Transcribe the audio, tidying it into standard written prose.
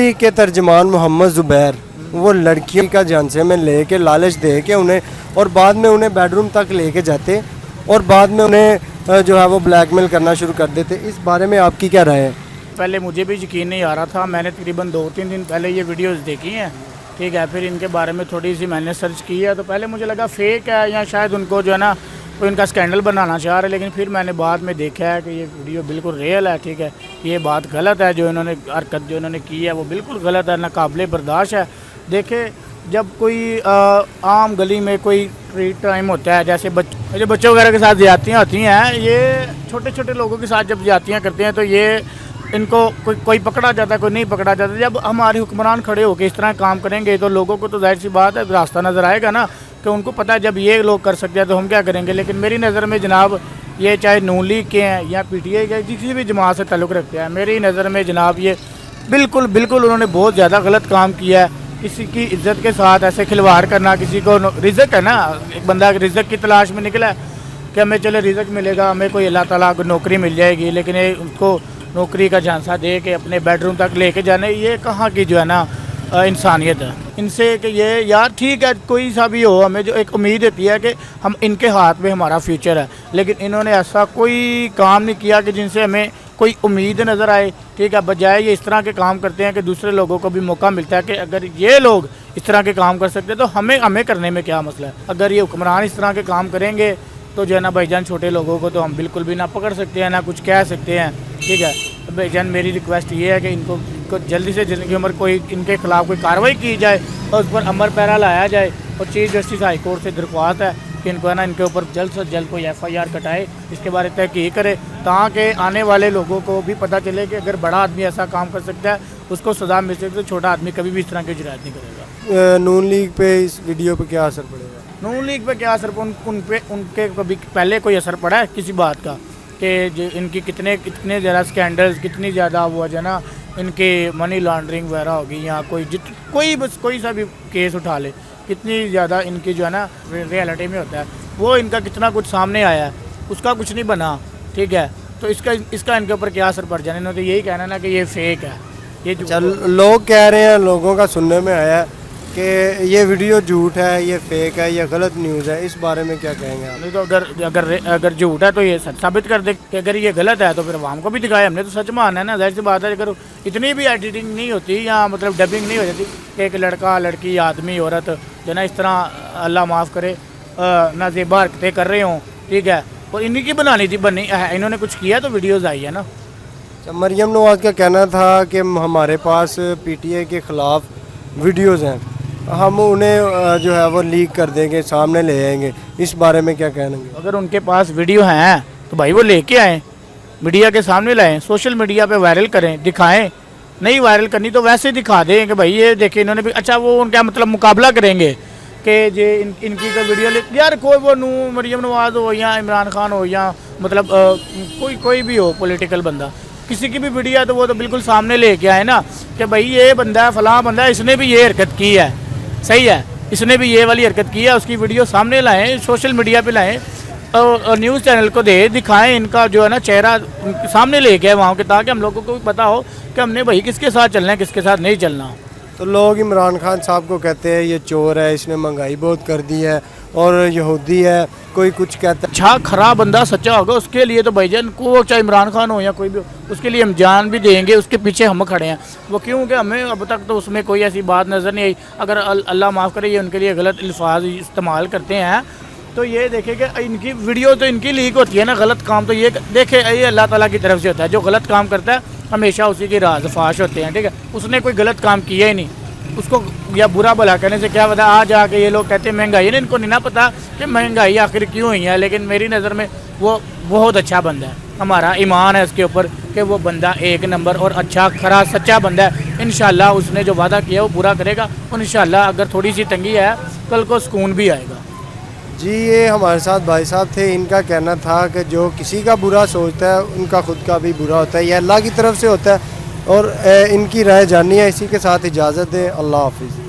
League के तर्जमान मोहम्मद ज़ुबैर वो लड़कियों का झांसे में लेके लालच दे के उन्हें और बाद में उन्हें बेडरूम तक लेके जाते और बाद में उन्हें जो है वो ब्लैकमेल करना शुरू कर देते। इस बारे में आपकी क्या राय है? पहले मुझे भी यकीन नहीं आ रहा था, मैंने तकरीबन 2-3 दिन पहले ये वीडियोस देखी हैं, ठीक है। फिर इनके बारे में थोड़ी सी मैंने सर्च की है, तो पहले मुझे लगा फेक है या शायद उनको जो है ना कोई इनका स्कैंडल बनाना चाह रहे, लेकिन फिर मैंने बाद में देखा है कि ये वीडियो बिल्कुल रियल है, ठीक है। ये बात गलत है, जो इन्होंने हरकत जो इन्होंने की है वो बिल्कुल गलत है, नाकाबिले बर्दाश्त है। देखे जब कोई आम गली में कोई फ्री टाइम होता है, जैसे बच्चों वगैरह के साथ ज़्यादतियाँ होती हैं, ये छोटे छोटे लोगों के साथ जब ज़्यादतियाँ करते हैं तो ये इनको कोई पकड़ा जाता है, कोई नहीं पकड़ा जाता। जब हमारे हुक्मरान खड़े होकर इस तरह काम करेंगे तो लोगों को तो जाहिर सी बात है रास्ता नज़र आएगा ना, कि उनको पता है जब ये लोग कर सकते हैं तो हम क्या करेंगे। लेकिन मेरी नज़र में जनाब ये चाहे नून लीग के हैं या PTI के, किसी भी जमात से ताल्लुक़ रखते हैं, मेरी नज़र में जनाब ये बिल्कुल उन्होंने बहुत ज़्यादा गलत काम किया है। किसी की इज्जत के साथ ऐसे खिलवाड़ करना, किसी को रिज़्क है ना, एक बंदा रिज़्क की तलाश में निकला है कि हमें चले रिज़्क मिलेगा, हमें कोई अल्लाह ताला को नौकरी मिल जाएगी, लेकिन ये उसको नौकरी का झांसा दे के अपने बेडरूम तक लेके जाने, ये कहाँ की जो है ना इंसानियत है इनसे। कि ये यार ठीक है कोई सा भी हो, हमें जो एक उम्मीद होती है कि हम इनके हाथ में हमारा फ्यूचर है, लेकिन इन्होंने ऐसा कोई काम नहीं किया कि जिनसे हमें कोई उम्मीद नज़र आए, ठीक है। बजाय ये इस तरह के काम करते हैं कि दूसरे लोगों को भी मौका मिलता है कि अगर ये लोग इस तरह के काम कर सकते हैं तो हमें करने में क्या मसला है। अगर ये हुक्मरान इस तरह के काम करेंगे तो जो है ना भाईजान छोटे लोगों को तो हम बिल्कुल भी ना पकड़ सकते हैं ना कुछ कह सकते हैं, ठीक है। भाईजान मेरी रिक्वेस्ट ये है कि इनको जल्दी से जल्दी की उम्र कोई इनके खिलाफ कोई कार्रवाई की जाए और उस पर अमर पैरा लाया जाए। और चीफ जस्टिस हाई कोर्ट से दरख्वास्त है कि इनको है ना इनके ऊपर जल्द से जल्द कोई FIR कटाए, इसके बारे में तहकीक करे, ताकि आने वाले लोगों को भी पता चले कि अगर बड़ा आदमी ऐसा काम कर सकता है उसको सज़ा मिल सकती है, तो छोटा आदमी कभी भी इस तरह की जुर्रत नहीं करेगा। नून लीग पे इस वीडियो पे क्या असर पड़ेगा? नून लीग पे क्या असर उनके कभी पहले कोई असर पड़ा है किसी बात का कि इनकी कितने ज़्यादा स्कैंडल्स, कितनी ज़्यादा वो है ना इनके मनी लॉन्ड्रिंग वगैरह होगी, या कोई सा भी केस उठा ले, कितनी ज़्यादा इनकी जो है ना रियलिटी में होता है वो इनका कितना कुछ सामने आया है, उसका कुछ नहीं बना, ठीक है। तो इसका इनके ऊपर क्या असर पड़ जाने, इन्होंने तो यही कहना ना कि ये फेक है। ये लोग कह रहे हैं, लोगों का सुनने में आया है कि ये वीडियो झूठ है, ये फेक है, ये गलत न्यूज़ है, इस बारे में क्या कहेंगे आप? नहीं तो अगर झूठ है तो ये सच साबित कर दे कि अगर ये गलत है तो फिर आवाम को भी दिखाए। हमने तो सच माना है ना, जाहिर सी बात है। अगर इतनी भी एडिटिंग नहीं होती या मतलब डबिंग नहीं हो जाती कि एक लड़का लड़की आदमी औरत जो ना इस तरह अल्लाह माफ़ करे नाजेबा हरकतें कर रहे हों, ठीक है, और इन्हीं की बनानी थी, बनी इन्होंने कुछ किया तो वीडियोज़ आई है ना। मरियम नवाज़ का कहना था कि हमारे पास PTI के ख़िलाफ़ वीडियोज़ हैं, हम उन्हें जो है वो लीक कर देंगे, सामने ले आएंगे, इस बारे में क्या कहेंगे? अगर उनके पास वीडियो हैं तो भाई वो लेके आएँ, मीडिया के सामने लाएँ, सोशल मीडिया पे वायरल करें, दिखाएं। नहीं वायरल करनी तो वैसे दिखा दें कि भाई ये देखिए इन्होंने भी, अच्छा वो उनका मतलब मुकाबला करेंगे कि जे इनकी तो वीडियो ले यार, कोई वो मरियम नवाज़ हो या इमरान खान हो या मतलब कोई भी हो पॉलिटिकल बंदा, किसी की भी वीडियो है तो वो तो बिल्कुल सामने लेके आए ना कि भाई ये बंदा है, फलां बंदा है, इसने भी ये हरकत की है, सही है, इसने भी ये वाली हरकत की है, उसकी वीडियो सामने लाएं, सोशल मीडिया पे लाएं और न्यूज़ चैनल को दिखाएं, इनका जो है ना चेहरा सामने लेके आए वहाँ के, ताकि हम लोगों को भी पता हो कि हमने भाई किसके साथ चलना है, किसके साथ नहीं चलना। तो लोग इमरान खान साहब को कहते हैं ये चोर है, इसने महंगाई बहुत कर दी है और यहूदी है, कोई कुछ कहता है। अच्छा खराब बंदा सच्चा होगा उसके लिए तो भाईजान को चाहे इमरान खान हो या कोई भी हो, उसके लिए हम जान भी देंगे, उसके पीछे हम खड़े हैं। वो क्योंकि हमें अब तक तो उसमें कोई ऐसी बात नज़र नहीं आई। अगर अल्लाह माफ़ करे ये उनके लिए गलत अल्फाज इस्तेमाल करते हैं तो ये देखे कि इनकी वीडियो तो इनकी लीक होती है ना, गलत काम तो ये देखे ये अल्लाह ताला की तरफ से होता है। जो गलत काम करता है हमेशा उसी की राज फाश होते हैं, ठीक है। उसने कोई गलत काम किया ही नहीं, उसको या बुरा भला कहने से क्या पता। आज आके ये लोग कहते हैं महंगाई है, इनको नहीं ना पता कि महंगाई आखिर क्यों हुई है, लेकिन मेरी नज़र में वो बहुत अच्छा बंदा है, हमारा ईमान है उसके ऊपर कि वो बंदा एक नंबर और अच्छा खरा सच्चा बंदा है। इंशाल्लाह उसने जो वादा किया वो पूरा करेगा और इंशाल्लाह अगर थोड़ी सी तंगी है कल को सुकून भी आएगा। जी ये हमारे साथ भाई साहब थे, इनका कहना था कि जो किसी का बुरा सोचता है उनका खुद का भी बुरा होता है, यह अल्लाह की तरफ से होता है और इनकी राय जाननी है। इसी के साथ इजाज़त दें, अल्लाह हाफिज़।